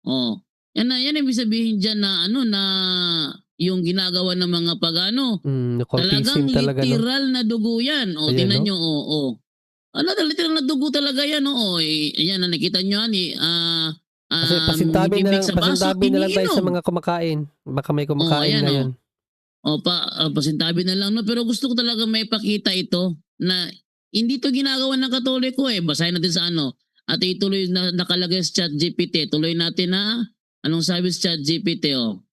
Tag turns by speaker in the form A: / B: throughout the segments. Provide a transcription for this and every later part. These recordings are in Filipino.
A: Oh, yan ang ibig sabihin diyan na ano, na yung ginagawa ng mga pagano,
B: Occultism
A: talagang
B: talaga, no?
A: literal na dugo yan. O
B: Ayan,
A: tingnan
B: no?
A: niyo, oo. Ano, literal na dugo talaga yan, oo. Ayan na nakita niyo yan,
B: Kasi pasintabi na
A: ibibig
B: lang,
A: sa baso,
B: pasintabi na lang tayo sa
A: iniinom.
B: mga kumakain. Baka may
A: Oh,
B: kumakain
A: ayan, oh.
B: ngayon.
A: Pasintabi na lang 'no, pero gusto ko talaga maipakita ito na hindi 'to ginagawa ng Katoliko, eh. Basahin natin sa ano, at ituloy na nakalagay sa ChatGPT. Tuloy natin na anong sabi sa ChatGPT, oh.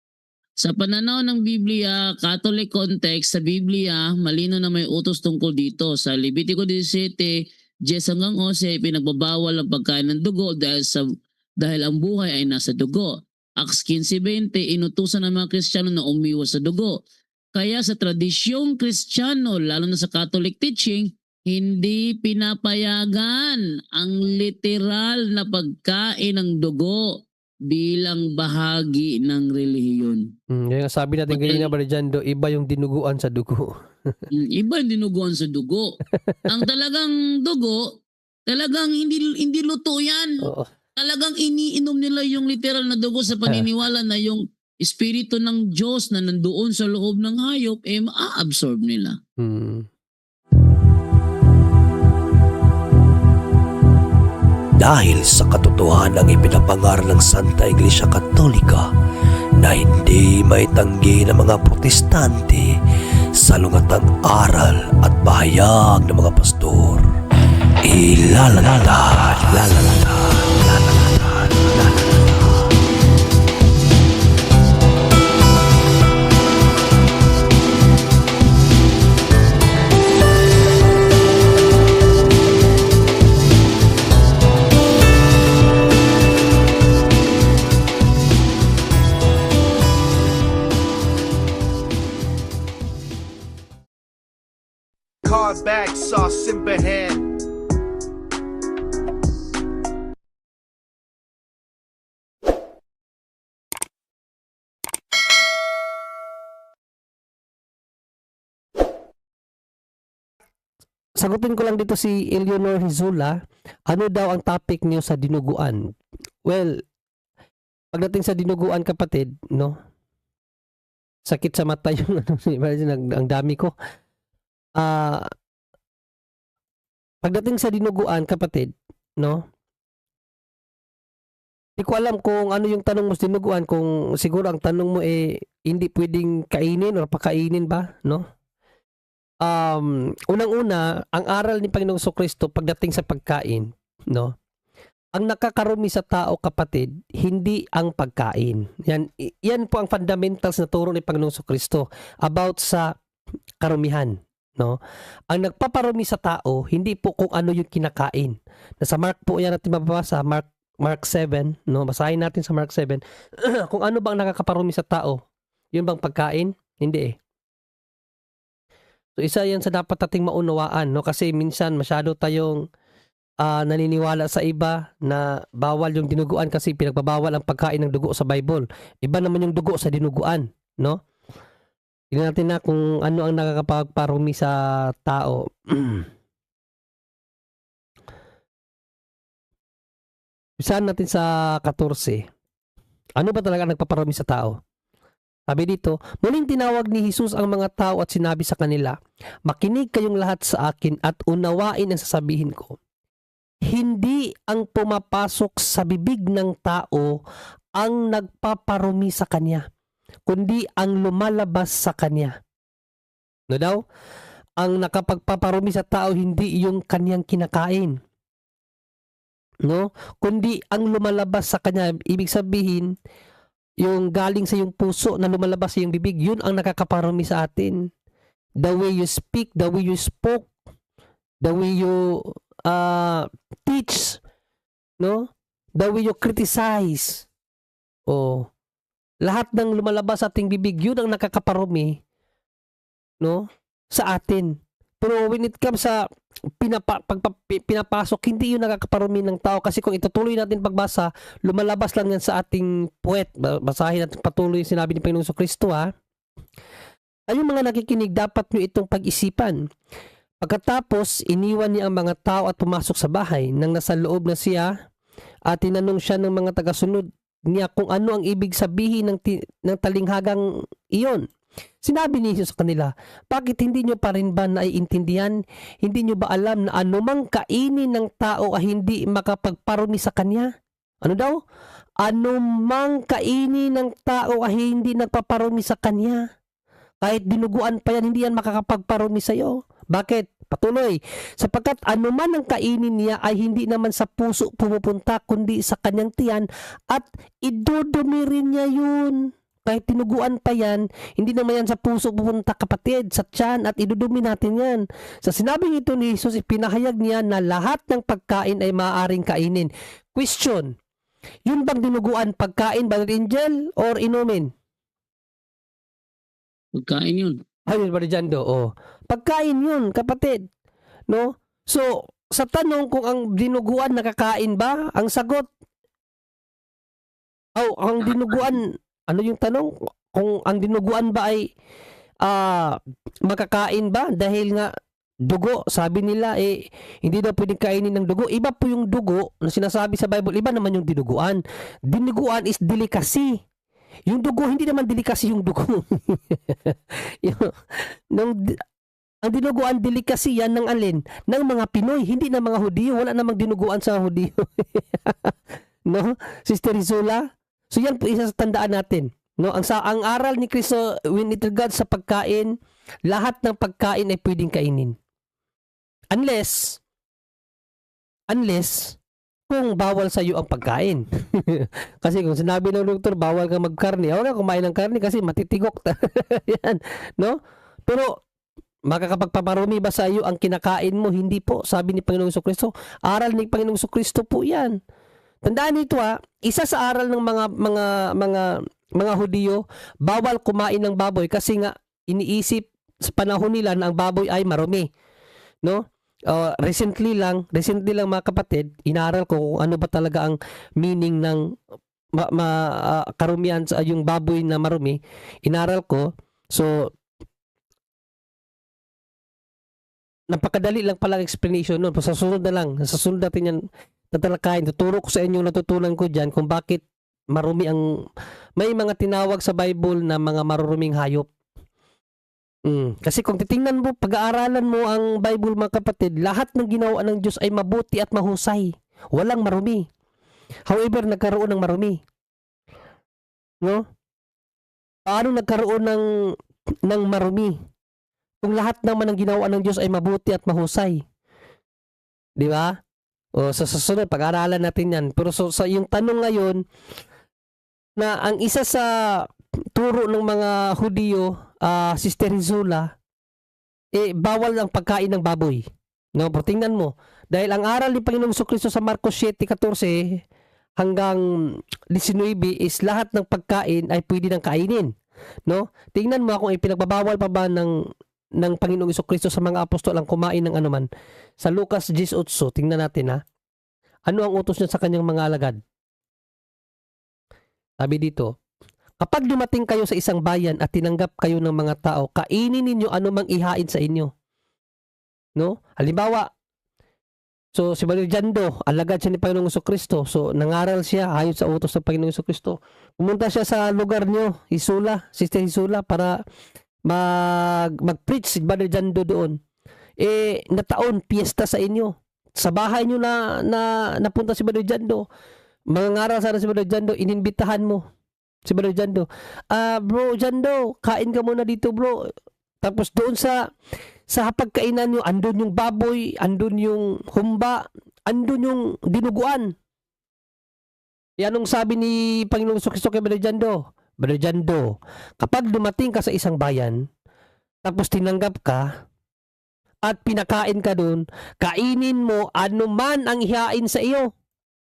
A: Sa pananaw ng Biblia, Catholic context sa Biblia, malinaw na may utos tungkol dito. Sa Levitico 17:10-11, pinagbabawal ang pagkain ng dugo dahil ang buhay ay nasa dugo. Acts 15:20, inutusan ng mga Kristiyano na umiwas sa dugo. Kaya sa tradisyong Kristiyano, lalo na sa Catholic teaching, hindi pinapayagan ang literal na pagkain ng dugo bilang bahagi ng relihiyon.
B: Yan ang sabi natin kanina,
A: Well,
B: Brother Jando, iba yung dinuguan sa dugo.
A: iba yung dinuguan sa dugo. Ang talagang dugo, talagang hindi luto yan.
B: Oo.
A: Talagang iniinom nila yung literal na dugo sa paniniwala na yung espiritu ng Diyos na nandoon sa loob ng hayop, maa-absorb nila.
C: Dahil sa katotohanan ng ipinapangaral ng Santa Iglesia Katolika na hindi maitanggi ng mga protestante sa lungatang aral at bahayag ng mga pastor. Ilalatad.
D: Cardback sauce simbahan.
B: Sagutin ko lang dito si Eleanor Hizula. Ano daw ang topic niyo sa dinuguan? Well, pagdating sa dinuguan, kapatid, no? Sakit sa mata yung ang dami ko. Pagdating sa dinuguan, kapatid, no? Hindi ko alam kung ano yung tanong mo sa dinuguan, kung siguro ang tanong mo hindi pwedeng kainin or pakainin ba, no? Unang-una, ang aral ni Panginoong Jesucristo pagdating sa pagkain, no? Ang nakakarumi sa tao, kapatid, hindi ang pagkain. Yan po ang fundamentals na turo ni Panginoong Jesucristo about sa karumihan, no? Ang nagpaparumi sa tao, hindi po kung ano yung kinakain. Nasa Mark po yan natin mababasa, Mark 7, no? Basahin natin sa Mark 7. Kung ano bang nakakaparumi sa tao? Yun bang pagkain? Hindi eh. So isa yan sa dapat nating maunawaan, no? Kasi minsan masyado tayong naniniwala sa iba na bawal yung dinuguan kasi pinagbabawal ang pagkain ng dugo sa Bible. Iba naman yung dugo sa dinuguan, no? Tingnan natin na kung ano ang nakakapagparumi sa tao. Bisahan natin sa 14. Ano ba talaga nagpaparumi sa tao? Sabi dito, muling tinawag ni Jesus ang mga tao at sinabi sa kanila, makinig kayong lahat sa akin at unawain ang sasabihin ko. Hindi ang pumapasok sa bibig ng tao ang nagpaparumi sa kanya, kundi ang lumalabas sa kanya. No daw? Ang nakapagpaparumi sa tao hindi yung kanyang kinakain, no? Kundi ang lumalabas sa kanya. Ibig sabihin, yung galing sa yung puso na lumalabas sa yung bibig, yun ang nakakaparumi sa atin. The way you speak, the way you spoke, the way you teach, no? The way you criticize. Lahat ng lumalabas sa ating bibig, yun ang nakakaparumi, no? Sa atin. Pero when it comes sa pinapasok, hindi yun nakakaparumi ng tao. Kasi kung itutuloy natin pagbasa, lumalabas lang yan sa ating puwet. Basahin natin patuloy yung sinabi ni Panginoong Jesucristo, ha? Ayong mga nakikinig, dapat nyo itong pag-isipan. Pagkatapos, iniwan niya ang mga tao at pumasok sa bahay. Nang nasa loob na siya, at tinanong siya ng mga tagasunod niya kung ano ang ibig sabihin ng talinghagang iyon. Sinabi ni Jesus sa kanila, bakit hindi nyo pa rin ba naiintindihan? Hindi nyo ba alam na anumang kainin ng tao ay hindi makapagparumi sa kanya? Ano daw? Anumang kainin ng tao ay hindi nagpaparumi sa kanya. Kahit dinuguan pa yan, hindi yan makakapagparumi sa iyo. Bakit? Patuloy. Sapagkat anuman ang kainin niya ay hindi naman sa puso pumupunta, kundi sa kanyang tiyan at idudumi rin niya yun. Kahit tinuguan pa yan, hindi naman yan sa puso pupunta kapatid, sa tiyan at idudumi natin yan. Sa sinabing ito ni Jesus, ipinahayag niya na lahat ng pagkain ay maaaring kainin. Question, yun bang dinuguan pagkain, Brother Angel, or inumin?
A: Pagkain yun.
B: Ayun, Brother Jando, oh. Pagkain yun, kapatid. No? So, sa tanong kung ang dinuguan nakakain ba, ang sagot, ang dinuguan, ano yung tanong? Kung ang dinuguan ba ay makakain ba? Dahil nga dugo, sabi nila hindi daw pwedeng kainin ng dugo. Iba po yung dugo na sinasabi sa Bible, iba naman yung dinuguan. Dinuguan is delicacy. Yung dugo, hindi naman delicacy yung dugo. Ang dinuguan delicacy yan ng alin? Ng mga Pinoy, hindi ng mga Hudiyo. Wala namang dinuguan sa Hudiyo. No? Sister Rizula? So yan po isa sa tandaan natin. No? Ang aral ni Kristo when it regards sa pagkain, lahat ng pagkain ay pwedeng kainin. Unless kung bawal sa iyo ang pagkain. Kasi kung sinabi ng doktor, bawal kang magkarne, huwag kang kumain ng karne kasi matitigok. Yan, no? Pero makakapagpaparumi ba sa iyo ang kinakain mo? Hindi po, sabi ni Panginoong Jesucristo. Aral ni Panginoong Jesucristo po yan. Tandaan nito isa sa aral ng mga Hudiyo, bawal kumain ng baboy kasi nga iniisip sa panahon nila na ang baboy ay marumi. No? Recently lang mga kapatid, inaral ko kung ano ba talaga ang meaning ng karumihan sa yung baboy na marumi. Inaral ko. So napakadali lang palang explanation nun. Sa sunod natin yan tatalakayin. Tuturo ko sa inyo, natutunan ko dyan kung bakit marumi may mga tinawag sa Bible na mga maruruming hayop. Kasi kung titingnan mo, pag-aaralan mo ang Bible mga kapatid, lahat ng ginawa ng Diyos ay mabuti at mahusay. Walang marumi. However, nagkaroon ng marumi. No? Paano nagkaroon ng marumi? Kung lahat naman ng ginawa ng Diyos ay mabuti at mahusay. Di ba? O sa susunod, pag-aaralan natin yan. Pero sa yung tanong ngayon, na ang isa sa turo ng mga Hudiyo, Sister Rizula, bawal ang pagkain ng baboy. No, pero tingnan mo, dahil ang aral ni Panginoong Jesucristo sa Marcos 7:14 hanggang 19 is lahat ng pagkain ay pwede nang kainin. No? Tingnan mo kung ipinagbabawal pa ba ng Panginoong Jesucristo sa mga apostol ang kumain ng anuman. Sa Lucas 18, tingnan natin ano ang utos niya sa kanyang mga alagad? Sabi dito, kapag dumating kayo sa isang bayan at tinanggap kayo ng mga tao, kainin ninyo anumang ihain sa inyo. No? Halimbawa, so si Brother Jando, alagad siya ni Panginoong Jesucristo. So nangaral siya ayon sa utos ng Panginoong Jesucristo. Pumunta siya sa lugar niyo, Sister Isula, para mag-preach si Brother Jando doon. Nataon, piyesta sa inyo. Sa bahay nyo na napunta si Brother Jando. Mangangaral sana si Brother Jando, ininbitahan mo si Brother Jando. Bro Jando, kain ka muna dito bro. Tapos doon sa hapagkainan nyo, andun yung baboy, andun yung humba, andun yung dinuguan. Yanong sabi ni Panginoong Jesucristo kay Brother Jando, Brother Jando, kapag dumating ka sa isang bayan, tapos tinanggap ka, at pinakain ka doon, kainin mo anuman ang ihain sa iyo.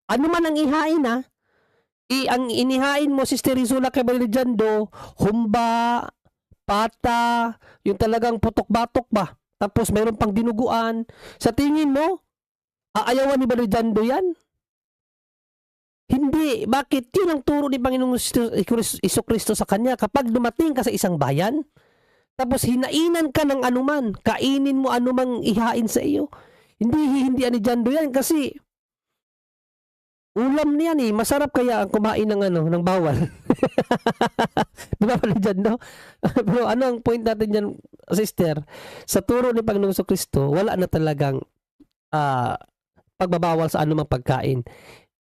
B: Anuman ang ihain ang inihain mo, Sister Rizula kay Brother Jando, humba, pata, yung talagang putok-batok ba? Tapos mayroon pang dinuguan. Sa tingin mo, aayawan ni Brother Jando yan? Hindi. Bakit? Yun ang turo ni Panginoong Jesucristo sa kanya. Kapag dumating ka sa isang bayan, tapos hinainan ka ng anuman, kainin mo anumang ihain sa iyo. Hindi ni Jando yan kasi Ulam niyan eh. Masarap kaya ang kumain ng ng bawal. Di ba pala dyan, no? Pero ano ang point natin dyan, sister? Sa turo ni Panginoong Kristo, wala na talagang pagbabawal sa anumang pagkain.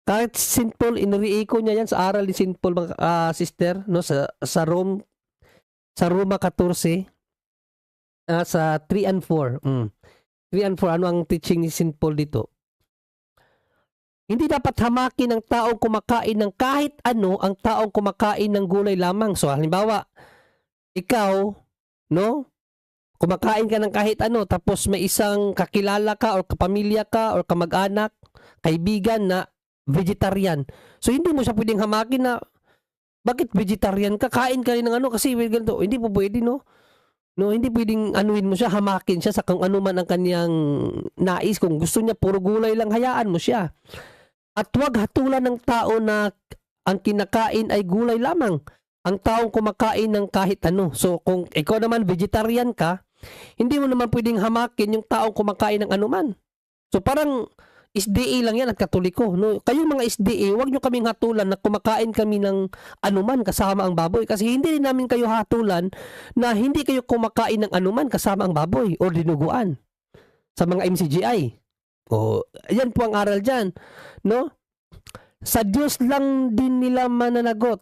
B: Kahit St. Paul, iniriiko niya yan sa aral ni St. Paul, sister, no? Sa Roma 14, sa 3 and 4. 3 and 4, ano ang teaching ni St. Paul dito? Hindi dapat hamakin ng taong kumakain ng kahit ano ang taong kumakain ng gulay lamang. So, halimbawa, ikaw, no? Kumakain ka ng kahit ano, tapos may isang kakilala ka or kapamilya ka or kamag-anak, kaibigan na vegetarian. So, hindi mo siya pwedeng hamakin na, bakit vegetarian ka? Kain ka rin ng ano kasi ganito. Hindi po pwede, no? No, hindi pwedeng anuin mo siya, hamakin siya sa kung ano man ang kanyang nais. Kung gusto niya puro gulay lang, hayaan mo siya. At huwag hatulan ng tao na ang kinakain ay gulay lamang. Ang taong kumakain ng kahit ano. So kung ikaw naman vegetarian ka, hindi mo naman pwedeng hamakin yung taong kumakain ng anuman. So parang SDA lang yan at Katoliko. No? Kayong mga SDA, huwag nyo kaming hatulan na kumakain kami ng anuman kasama ang baboy. Kasi hindi rin namin kayo hatulan na hindi kayo kumakain ng anuman kasama ang baboy o dinuguan sa mga MCGI. O, yan po ang aral dyan. No? Sa Diyos lang din nila mananagot.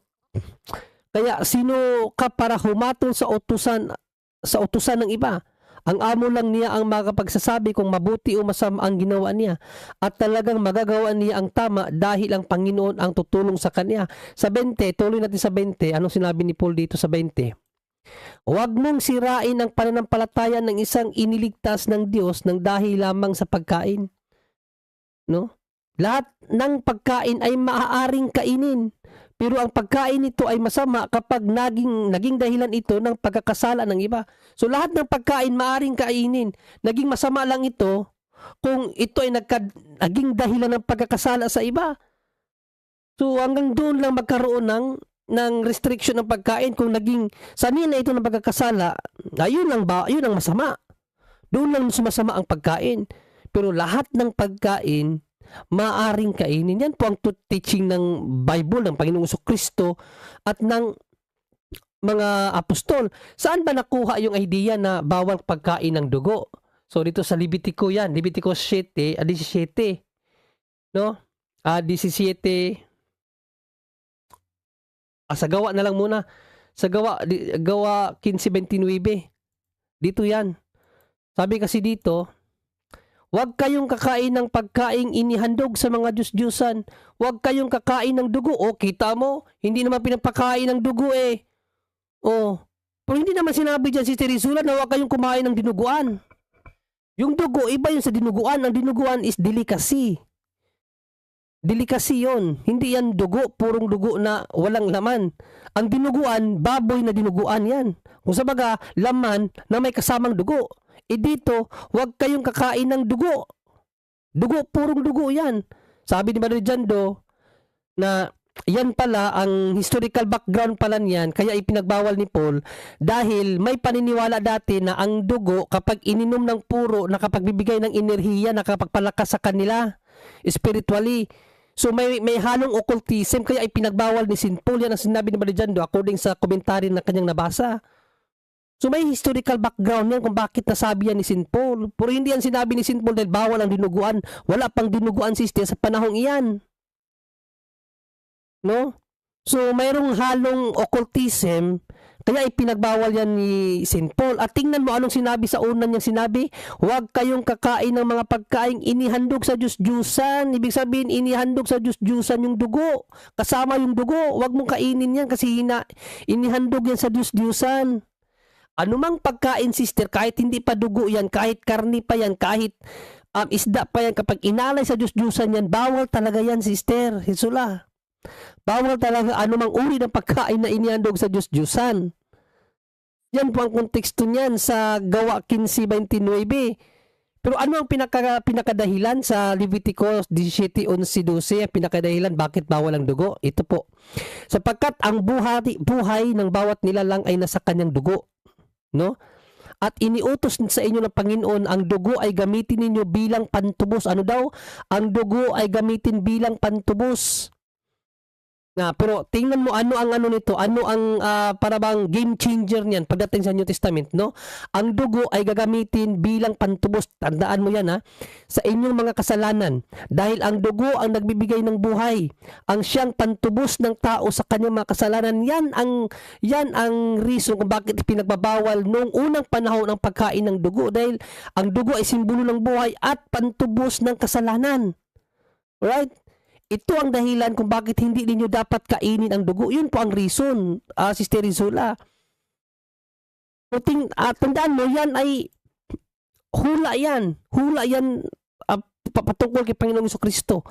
B: Kaya sino ka para humatol sa utusan ng iba? Ang amo lang niya ang makapagsasabi kung mabuti o masama ang ginawa niya. At talagang magagawa niya ang tama dahil ang Panginoon ang tutulong sa kanya. Sa 20, tuloy natin sa 20. Anong sinabi ni Paul dito sa 20? Huwag mong sirain ang pananampalataya ng isang iniligtas ng Diyos ng dahil lamang sa pagkain. No? Lahat ng pagkain ay maaaring kainin. Pero ang pagkain nito ay masama kapag naging dahilan ito ng pagkakasala ng iba. So lahat ng pagkain maaaring kainin. Naging masama lang ito kung ito ay naging dahilan ng pagkakasala sa iba. So hanggang doon lang magkaroon ng restriction ng pagkain. Kung naging sanina ito ng pagkakasala, ayun ang masama. Doon lang sumasama ang pagkain. Pero lahat ng pagkain maaring kainin. Yan po ang teaching ng Bible, ng Panginoong Kristo at ng mga apostol. Saan ba nakuha yung idea na bawal pagkain ng dugo? So dito sa Levitico yan, Levitico 17, no? 17. Sa gawa na lang muna. Sa gawa 15:29. Dito yan. Sabi kasi dito, huwag kayong kakain ng pagkaing inihandog sa mga Diyos-Diyusan. Huwag kayong kakain ng dugo. O, kita mo, hindi naman pinapakain ng dugo eh. O, pero hindi naman sinabi dyan si Teresula na huwag kayong kumain ng dinuguan. Yung dugo, iba yun sa dinuguan. Ang dinuguan is delicacy. Delicacy yun. Hindi yan dugo, purong dugo na walang laman. Ang dinuguan, baboy na dinuguan yan. Kung sa baga, laman na may kasamang dugo. Dito, huwag kayong kakain ng dugo. Dugo, purong dugo yan. Sabi ni Brother Jando na yan pala, ang historical background pala niyan, kaya ipinagbawal ni Paul dahil may paniniwala dati na ang dugo kapag ininom ng puro, nakapagbibigay ng enerhiya, nakapagpalakas sa kanila spiritually. So may halong occultism, kaya ipinagbawal ni St. Paul. Yan ang sinabi ni Brother Jando according sa komentary na kanyang nabasa. So may historical background yan kung bakit nasabi yan ni St. Paul. Pero hindi yan sinabi ni St. Paul dahil bawal ang dinuguan. Wala pang dinuguan sister sa panahong iyan. No? So mayroong halong occultism, kaya ipinagbawal yan ni St. Paul. At tingnan mo anong sinabi sa unan niyang sinabi. Huwag kayong kakain ng mga pagkaing inihandog sa Diyos-Diyusan. Ibig sabihin, inihandog sa Diyos-Diyusan yung dugo. Kasama yung dugo. Huwag mong kainin yan kasi inihandog yan sa Diyos-Diyusan. Anumang pagkain sister, kahit hindi pa dugo yan, kahit karni pa yan, kahit isda pa yan, kapag inalay sa Diyos-Diyusan yan, bawal talaga yan sister, Hisula. Bawal talaga anumang uri ng pagkain na inihandog sa Diyos-Diyusan. Yan po ang konteksto niyan sa Gawa 15:29. Pero ano ang pinakadahilan sa Levitico 17:11-12, ang pinakadahilan bakit bawal ang dugo? Ito po. Sapagkat ang buhay ng bawat nilalang ay nasa kanyang dugo. No? at iniutos sa inyo ng Panginoon, ang dugo ay gamitin ninyo bilang pantubos. Ano daw? Ang dugo ay gamitin bilang pantubos. Pero tingnan mo ano ang nito, ano ang para bang game changer niyan pagdating sa New Testament, no? Ang dugo ay gagamitin bilang pantubos. Tandaan mo yan, sa inyong mga kasalanan, dahil ang dugo ang nagbibigay ng buhay, ang siyang pantubos ng tao sa kanyang mga kasalanan. Yan ang reason kung bakit pinagbabawal noong unang panahon ang pagkain ng dugo, dahil ang dugo ay simbolo ng buhay at pantubos ng kasalanan. Right? Ito ang dahilan kung bakit hindi ninyo dapat kainin ang dugo. Yun po ang reason, Sister Rizula. Tandaan mo, yan ay hula yan. Hula yan patungkol kay Panginoong Jesucristo.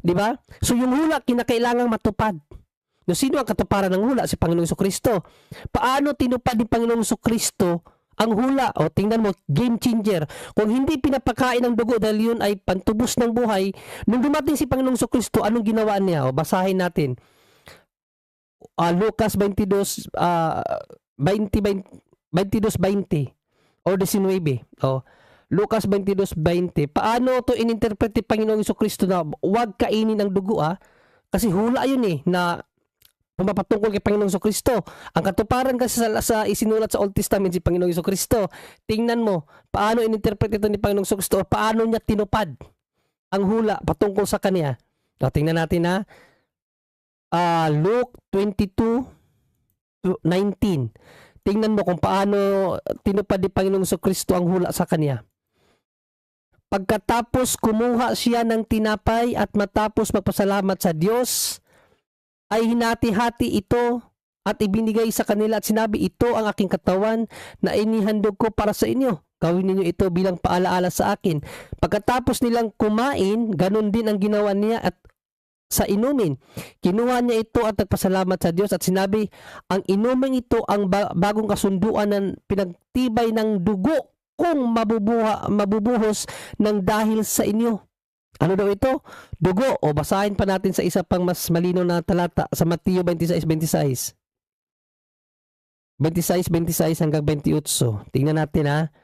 B: Diba? So yung hula, kinakailangang matupad. No, sino ang katuparan ng hula? Si Panginoong Jesucristo. Paano tinupad ni Panginoong Jesucristo ang hula? O tingnan mo, game changer. Kung hindi pinapakain ng dugo dahil yun ay pantubos ng buhay, nung dumating si Panginoong Jesucristo, anong ginawa niya? O basahin natin. Lucas 22, 22:20 or 19. Lucas 22:20. Paano to ininterpret ni Panginoong Jesucristo na huwag kainin ang dugo? Kasi hula yun na pumapatungkol kay Panginoong Jesucristo. Ang katuparan kasi sa isinulat sa Old Testament si Panginoong Jesucristo. Tingnan mo, paano ininterpret ito ni Panginoong Jesucristo, paano niya tinupad ang hula patungkol sa kanya. Tingnan natin Luke 22:19. Tingnan mo kung paano tinupad ni Panginoong Jesucristo ang hula sa kanya. Pagkatapos kumuha siya ng tinapay at matapos magpasalamat sa Diyos, ay hinati-hati ito at ibinigay sa kanila at sinabi, ito ang aking katawan na inihandog ko para sa inyo. Gawin ninyo ito bilang paalaala sa akin. Pagkatapos nilang kumain, ganun din ang ginawa niya at sa inumin. Kinuha niya ito at nagpasalamat sa Diyos at sinabi, ang inumin ito ang bagong kasunduan ng pinagtibay ng dugo kung mabubuhos ng dahil sa inyo. Ano daw ito? Dugo. O basahin pa natin sa isa pang mas malinaw na talata sa Mateo 26:26. 26 hanggang 28. Tingnan natin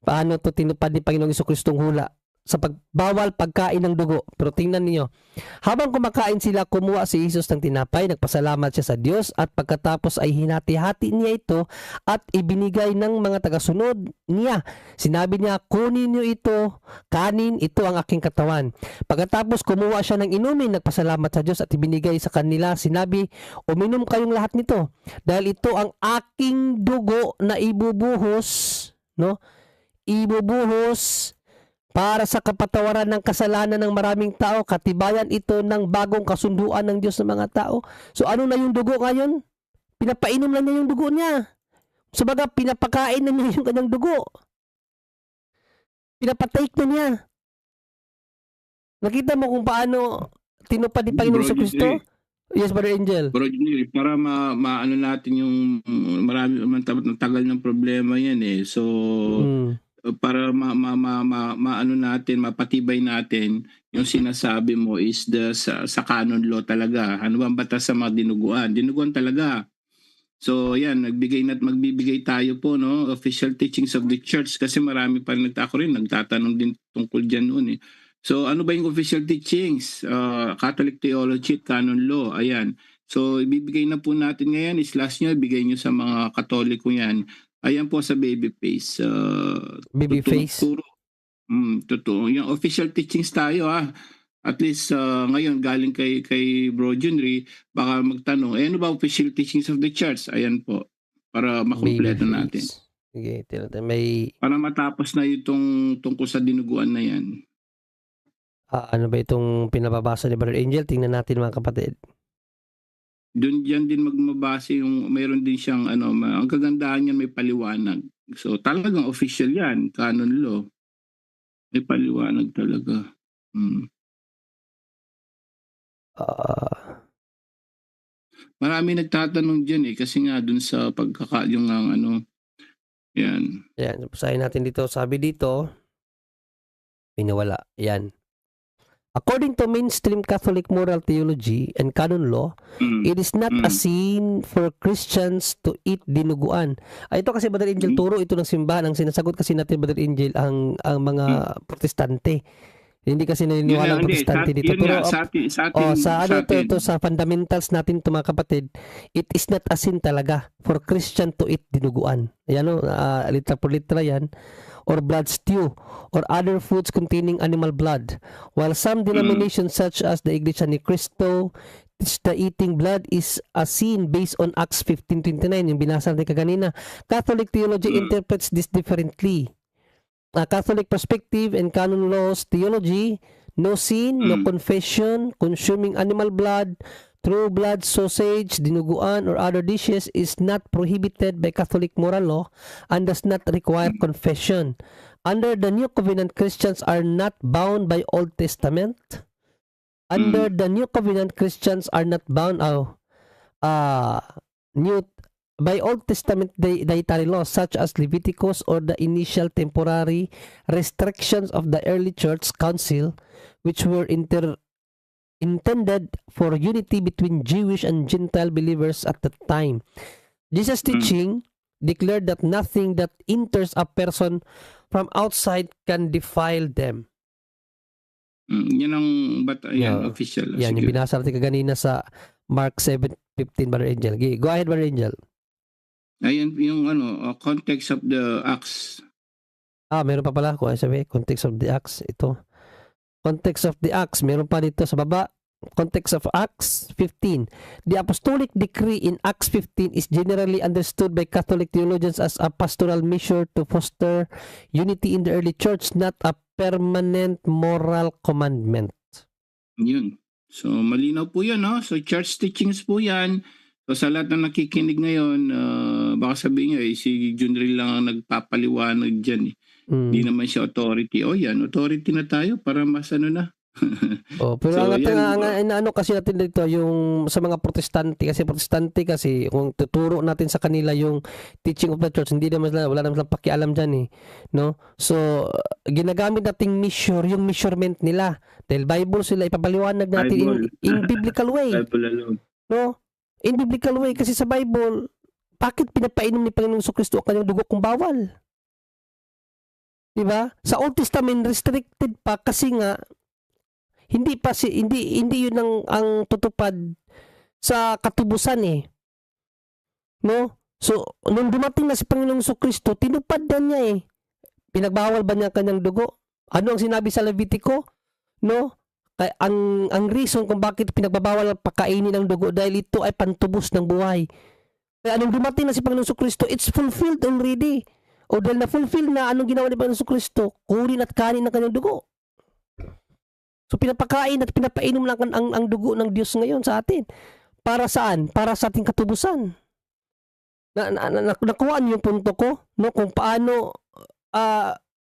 B: paano to tinupad ni Panginoong Jesucristo ang hula sa pagbawal pagkain ng dugo. Pero tingnan niyo, habang kumakain sila, kumuha si Jesus ng tinapay, nagpasalamat siya sa Diyos at pagkatapos ay hinati-hati niya ito at ibinigay ng mga tagasunod niya. Sinabi niya, kunin niyo ito, kanin, ito ang aking katawan. Pagkatapos kumuha siya ng inumin, nagpasalamat sa Diyos at ibinigay sa kanila. Sinabi, uminom kayong lahat nito dahil ito ang aking dugo na ibubuhos, ibubuhos para sa kapatawaran ng kasalanan ng maraming tao. Katibayan ito ng bagong kasunduan ng Diyos sa mga tao. So ano na yung dugo ngayon? Pinapainom na niya yung dugo niya. Sabaga, pinapakain na niya yung kanyang dugo. Pinapatake na niya. Nakita mo kung paano tinupad ni Panginoong Jesucristo? Yes, Brother Angel.
E: Bro, para maano natin yung tagal ng problema yan So, para maano natin, mapatibay natin yung sinasabi mo is sa canon law talaga. Ano bang batas sa mga dinuguan? Dinuguan talaga. So yan, magbibigay tayo po official teachings of the church kasi marami pa rin nagtatanong din tungkol diyan noon So ano ba yung official teachings? Catholic theology at canon law. Ayan. So ibibigay na po natin ngayon, slash nyo, ibigay nyo sa mga Katoliko yan. Ayan po sa Babyface.
B: Babyface?
E: Totoo. Yung official teachings tayo At least ngayon galing kay Bro Junry, baka magtanong, ano ba official teachings of the church? Ayan po. Para makumpleto natin.
B: Sige, may...
E: Para matapos na yung tungkol sa dinuguan na yan.
B: Ano ba itong pinababasa ni Brother Angel? Tingnan natin mga kapatid.
E: Doon diyan din magmabase yung mayroon din siyang ang kagandahan niyan, may paliwanag. So talagang official yan, canon law. May paliwanag talaga. Marami nagtatanong diyan kasi nga doon sa yung yan.
B: Yan, basahin natin dito. Sabi dito, pinawala. Yan. According to mainstream Catholic moral theology and canon law, it is not a sin for Christians to eat dinuguan. Ito kasi Brother Angel, turo ito ng simbahan. Ang sinasagot kasi natin Brother Angel ang mga protestante. Hindi kasi naniniwala ang protestante dito. Pero sa fundamentals natin ito mga kapatid, it is not a sin talaga for Christian to eat dinuguan. Ayan o, litra por litra yan. Or blood stew, or other foods containing animal blood. While some denominations such as the Iglesia ni Cristo teach the eating blood is a sin based on Acts 15:29, yung binasa natin kaganina, Catholic theology interprets this differently. Catholic perspective and canon laws theology, no sin, no confession, consuming animal blood, true blood sausage, dinuguan, or other dishes is not prohibited by Catholic moral law and does not require confession. Under the New Covenant, Christians are not bound by Old Testament. Under the New Covenant, Christians are not bound by Old Testament dietary laws such as Leviticus or the initial temporary restrictions of the early church council, which were intended for unity between Jewish and Gentile believers at the time. Jesus' teaching declared that nothing that enters a person from outside can defile them.
E: Yan ang official.
B: Yan, yung binasa natin kaganina sa Mark 7:15, Brother Angel. Go ahead, Brother Angel.
E: Ayun yung context of the Acts.
B: Meron pa pala. Kung sabi, context of the Acts. Ito. Context of the Acts, meron pa dito sa baba. Context of Acts 15. The apostolic decree in Acts 15 is generally understood by Catholic theologians as a pastoral measure to foster unity in the early church, not a permanent moral commandment.
E: Yun. So malinaw po yan, no? So church teachings po yan. So sa lahat na nakikinig ngayon, baka sabihin nyo, si Junril lang ang nagpapaliwanag dyan. Hindi naman siya authority. Yan, authority na tayo para mas na.
B: Pero so, ang kasi natin dito yung sa mga protestante kasi kung tuturo natin sa kanila yung teaching of the church, wala naman silang pakialam dyan no? So ginagamit nating measure yung measurement nila dahil Bible sila, ipapaliwanag natin in biblical way. No? In biblical way, kasi sa Bible, bakit pinapainom ni Panginoong Jesucristo ang kanyang dugo kung bawal? Diba? Sa Old Testament restricted pa kasi nga hindi yun ang tutupad sa katubusan no? So nung dumating na si Panginoong Jesucristo, tinupad na niya pinagbawal ba niya ang kanyang dugo? Ano ang sinabi sa Levitico? No? Kaya ang reason kung bakit pinagbabawal ang pagkainin ng dugo dahil ito ay pantubos ng buhay. Kaya nung dumating na si Panginoong Jesucristo, it's fulfilled already. O dahil na-fulfill na, anong ginawa ni Panginoon Jesucristo? Kunin at kanin ng kanyang dugo. So pinapakain at pinapainom lang ang dugo ng Diyos ngayon sa atin. Para saan? Para sa ating katubusan. Nakuha niyo yung punto ko, no? Kung paano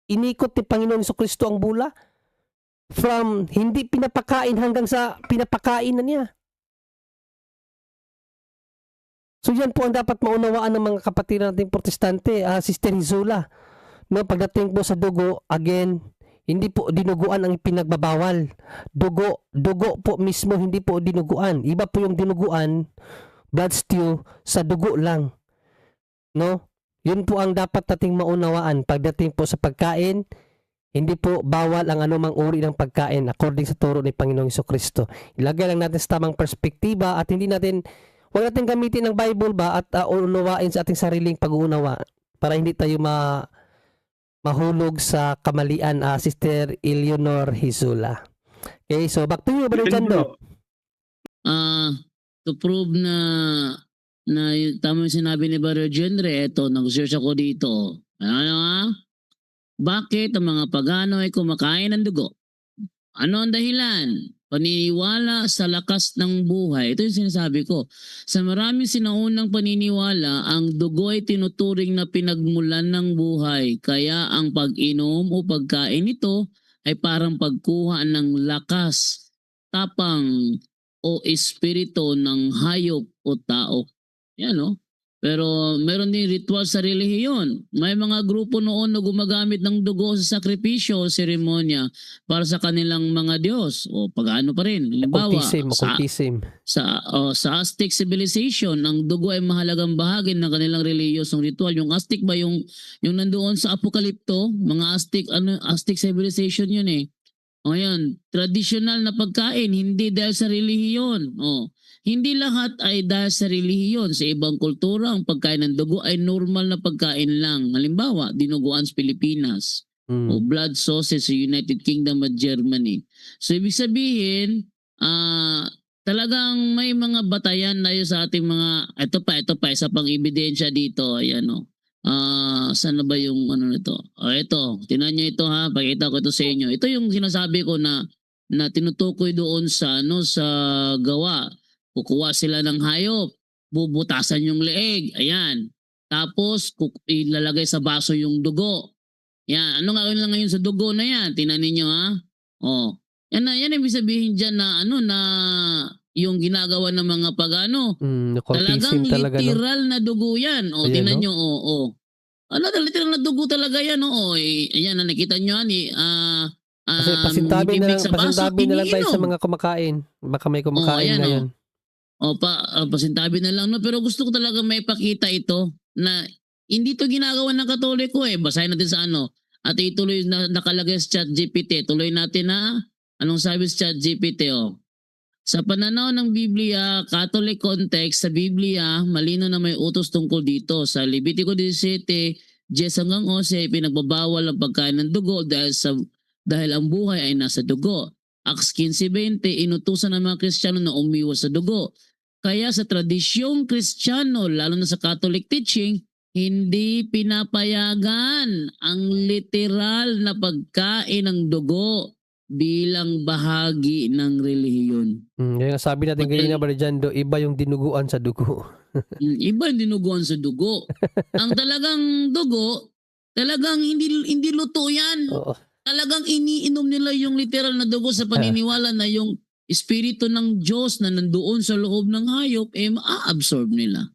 B: inikot ni Panginoon Jesucristo ang bula from hindi pinapakain hanggang sa pinapakain na niya. So yan po ang dapat maunawaan ng mga kapatid nating protestante, Sister Rizula. No, pagdating po sa dugo, again, hindi po dinuguan ang pinagbabawal. Dugo po mismo, hindi po dinuguan. Iba po yung dinuguan, blood stew, sa dugo lang. No? Yun po ang dapat nating maunawaan. Pagdating po sa pagkain, hindi po bawal ang anumang uri ng pagkain according sa turo ni Panginoong Jesucristo. Ilagay lang natin sa tamang perspektiba at huwag natin gamitin ng Bible at unawain sa ating sariling pag-uunawa para hindi tayo mahulog sa kamalian, Sister Eleanor Hizula. Okay, so back to you, Brother Jando.
A: To prove na tama yung sinabi ni Brother Genre, eto, nag-search ako dito. Bakit ang mga pagano ay kumakain ng dugo? Ano ang dahilan? Paniniwala sa lakas ng buhay. Ito yung sinasabi ko. Sa maraming sinaunang paniniwala, ang dugo ay tinuturing na pinagmulan ng buhay. Kaya ang pag-inom o pagkain nito ay parang pagkuha ng lakas, tapang o espiritu ng hayop o tao. Yan, no? Pero meron din ritual sa relihiyon. May mga grupo noon na gumagamit ng dugo sa sakripisyo o seremonya para sa kanilang mga Diyos. O pag-ano pa rin. Halimbawa,
B: Occultism.
A: sa Aztec civilization, ang dugo ay mahalagang bahagi ng kanilang relihiyosong ritual. Yung Aztec ba yung nandoon sa Apokalipto, mga Aztec civilization yun eh. O yan, traditional na pagkain, hindi dahil sa relihiyon. O, hindi lahat ay dahil sa relihiyon. Sa ibang kultura, ang pagkain ng dugo ay normal na pagkain lang. Halimbawa, dinuguan sa Pilipinas o blood sausage sa United Kingdom at Germany. So, ibig sabihin, talagang may mga batayan na yun sa ating mga, ito pa, isa pang ebidensya dito. Ayan o. Saan na ba yung ano nito? Ito, tinan nyo ito ha, pakita ko ito sa inyo. Ito yung sinasabi ko na tinutukoy doon sa sa gawa. Kukuha sila ng hayop, bubutasan yung leeg, ayan. Tapos ilalagay sa baso yung dugo. Yan, ano nga lang ngayon sa dugo na yan? Tinan niyo ha. Oh. Yan ibig sabihin diyan na na yung ginagawa ng mga pagano. Talagang literal na dugo yan. O, tingnan nyo, literal na dugo talaga yan. Ayan, nakita nyo yan.
B: Kasi pasintabi na lang tayo sa mga kumakain. Baka may kumakain ngayon.
A: Pasintabi na lang. No? Pero gusto ko talaga may pakita ito na hindi to ginagawa ng Katoliko eh. Basahin natin sa At ituloy na nakalagay sa ChatGPT. Tuloy natin na anong sabi sa ChatGPT Sa pananaw ng Biblia, Catholic context sa Biblia, malino na may utos tungkol dito. Sa Levitico 17, 10 hanggang 11, pinagbabawal ang pagkain ng dugo dahil ang buhay ay nasa dugo. Acts 15:20, inutusan ng mga Kristiyano na umiwas sa dugo. Kaya sa tradisyong Kristiyano, lalo na sa Catholic teaching, hindi pinapayagan ang literal na pagkain ng dugo bilang bahagi ng relihiyon.
B: Kaya sabi natin kanina, Brother Jando, iba yung dinuguan sa dugo.
A: Iba yung dinuguan sa dugo. Ang talagang dugo, talagang hindi luto yan.
B: Oo.
A: Talagang iniinom nila yung literal na dugo sa paniniwala na yung espiritu ng Diyos na nandoon sa loob ng hayop, ma-absorb nila.